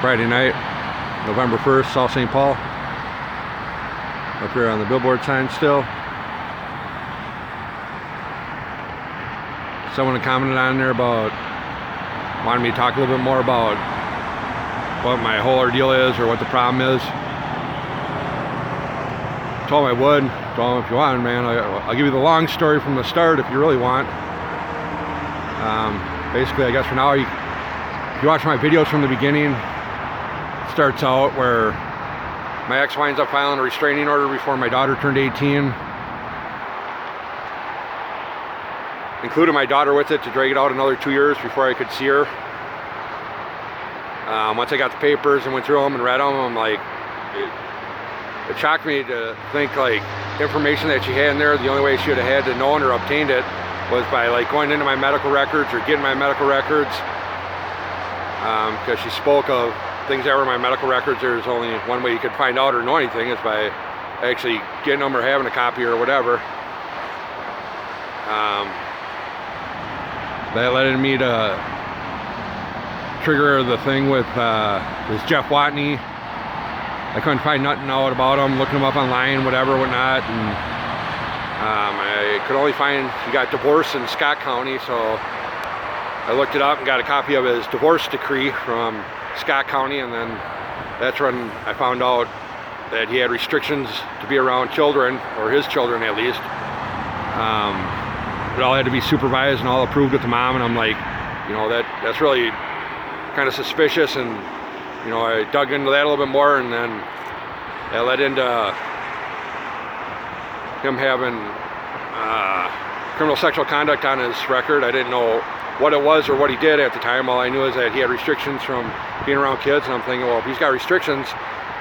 Friday night, November 1st, South St. Paul. Up here on the billboard sign still. Someone commented on there about wanting me to talk a little bit more about what my whole ordeal is or what the problem is. Told him I would. Told him if you want, man, I'll give you the long story from the start if you really want. Basically, I guess for now, if you watch my videos from the beginning, it starts out where my ex winds up filing a restraining order before my daughter turned 18. Included my daughter with it to drag it out another 2 years before I could see her. Once I got the papers and went through them and read them, I'm like, it shocked me to think like information that she had in there, the only way she would have had to known or obtained it was by like going into my medical records or getting my medical records. Because she spoke of things that were in my medical records. There's only one way you could find out or know anything is by actually getting them or having a copy or whatever. That led me to trigger the thing with this Jeff Watney. I couldn't find nothing out about him, looking him up online, whatever, whatnot, and I could only find he got divorced in Scott County, so I looked it up and got a copy of his divorce decree from Scott County, and then that's when I found out that he had restrictions to be around children, or his children at least. It all had to be supervised and all approved with the mom, and I'm like, you know, that's really kind of suspicious, and you know, I dug into that a little bit more, and then that led into him having criminal sexual conduct on his record. I didn't know what it was or what he did at the time. All I knew is that he had restrictions from being around kids, and I'm thinking, well, if he's got restrictions,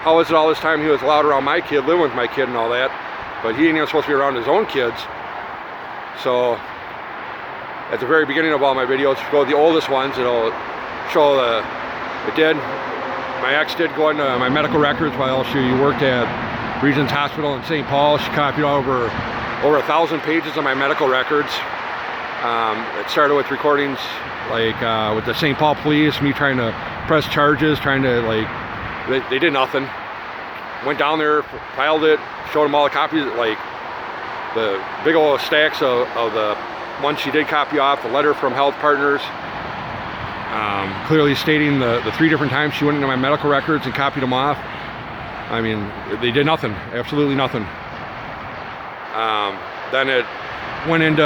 how is it all this time he was allowed around my kid, living with my kid and all that, but he ain't even supposed to be around his own kids? So at the very beginning of all my videos, if you go to the oldest ones, it'll show my ex did go into my medical records while she worked at Regents Hospital in St. Paul. She copied over 1,000 pages of my medical records. It started with recordings like with the St. Paul police, me trying to press charges, trying to like, they did nothing. Went down there, filed it, showed them all the copies, like the big old stacks of the ones she did copy off, the letter from Health Partners, clearly stating the 3 different times she went into my medical records and copied them off. I mean, they did nothing, absolutely nothing. Then it went into,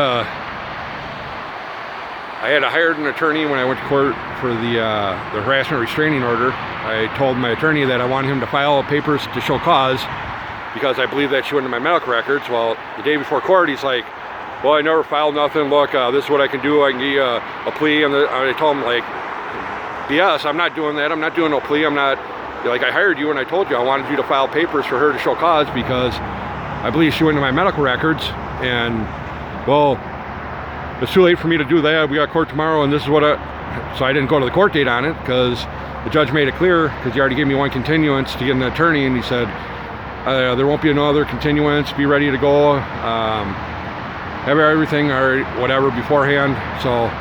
I had hired an attorney when I went to court for the harassment restraining order. I told my attorney that I wanted him to file papers to show cause because I believe that she went into my medical records. Well, the day before court, he's like, well, I never filed nothing. Look, this is what I can do. I can give you a plea. And I told him, like, BS, I'm not doing that. I'm not doing no plea. I'm not, like, I hired you and I told you I wanted you to file papers for her to show cause because I believe she went into my medical records. And, well, it's too late for me to do that. We got court tomorrow, and this is what so I didn't go to the court date on it because the judge made it clear, because he already gave me one continuance to get an attorney, and he said, there won't be another continuance. Be ready to go. Have everything or whatever beforehand. So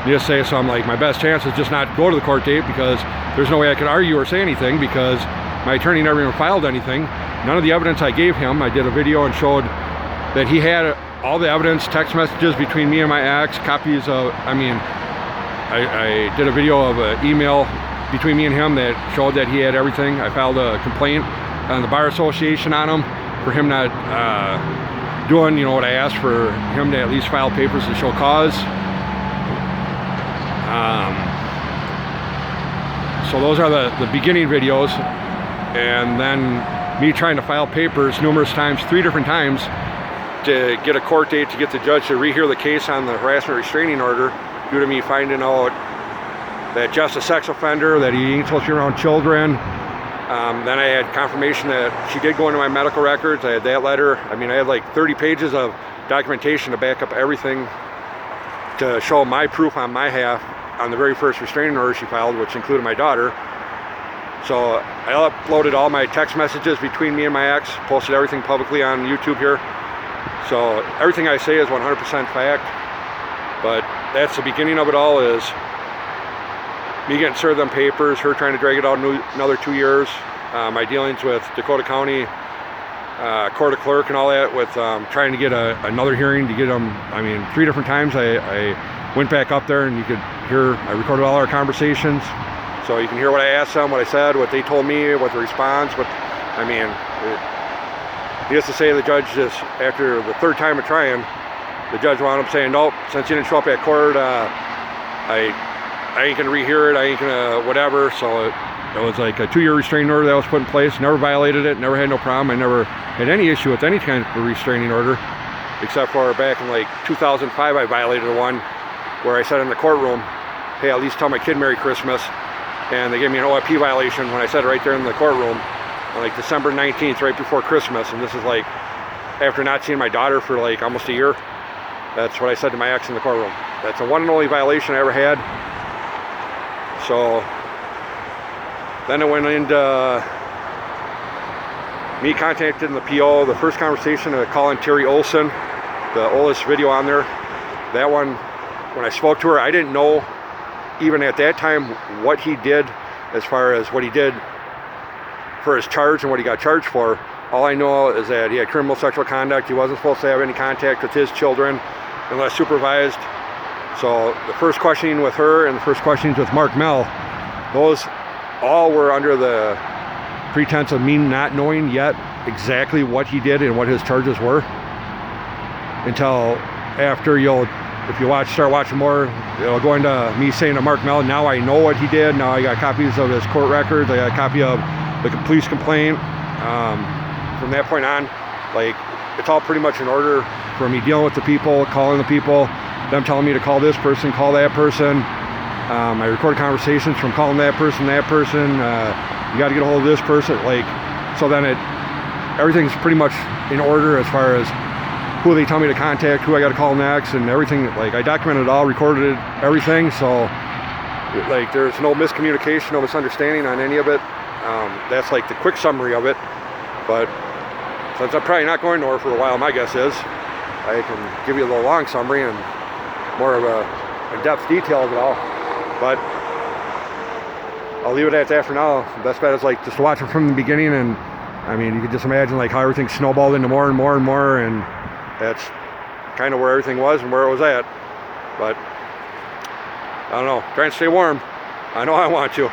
just say, so I'm like, my best chance is just not go to the court date because there's no way I could argue or say anything because my attorney never even filed anything. None of the evidence I gave him, I did a video and showed that he had all the evidence, text messages between me and my ex, copies of, I did a video of an email between me and him that showed that he had everything. I filed a complaint on the Bar Association on him for him not doing, you know, what I asked for him to at least file papers to show cause. So those are the beginning videos, and then me trying to file papers numerous times, 3 different times, to get a court date to get the judge to rehear the case on the harassment restraining order due to me finding out that Jeff's a sex offender, that he ain't supposed to be around children. Then I had confirmation that she did go into my medical records. I had that letter. I mean, I had like 30 pages of documentation to back up everything to show my proof on my half on the very first restraining order she filed, which included my daughter. So I uploaded all my text messages between me and my ex, posted everything publicly on YouTube here. So everything I say is 100% fact, but that's the beginning of it all. Is me getting served them papers, her trying to drag it out another 2 years, my dealings with Dakota County Court of Clerk and all that, with trying to get another hearing to get them. I mean, 3 different times I went back up there, and you could hear, I recorded all our conversations, so you can hear what I asked them, what I said, what they told me, what the response. But I mean, needless to say, the judge just, after the 3rd time of trying, the judge wound up saying, nope, since you didn't show up at court, I ain't gonna rehear it, I ain't gonna whatever. So it was like a 2-year restraining order that was put in place. Never violated it, never had no problem. I never had any issue with any kind of restraining order, except for back in like 2005, I violated one where I said in the courtroom, hey, at least tell my kid Merry Christmas. And they gave me an OIP violation when I said it right there in the courtroom on like December 19th, right before Christmas. And this is like after not seeing my daughter for like almost a year. That's what I said to my ex in the courtroom. That's the one and only violation I ever had. So then it went into me contacting the PO. The first conversation, calling Terry Olson, the oldest video on there. That one, when I spoke to her, I didn't know even at that time what he did, as far as what he did for his charge and what he got charged for. All I know is that he had criminal sexual conduct. He wasn't supposed to have any contact with his children unless supervised. So the first questioning with her and the first questionings with Mark Mell, those all were under the pretense of me not knowing yet exactly what he did and what his charges were, until after if you start watching more, it'll go into me saying to Mark Mell, now I know what he did. Now I got copies of his court records. I got a copy of the police complaint. From that point on, like, it's all pretty much in order for me dealing with the people, calling the people, them telling me to call this person, call that person. I recorded conversations from calling that person. You got to get a hold of this person. Like, so then everything's pretty much in order as far as who they tell me to contact, who I got to call next, and everything. Like, I documented it all, recorded everything. So, like, there's no miscommunication, no misunderstanding on any of it. That's like the quick summary of it. But since I'm probably not going nowhere for a while, my guess is I can give you a little long summary and more of a in-depth detail of it all. But I'll leave it at that for now. The best bet is like just watch it from the beginning, and I mean, you can just imagine like how everything snowballed into more and more and more, and that's kind of where everything was and where it was at. But I don't know, trying to stay warm. I know I want to.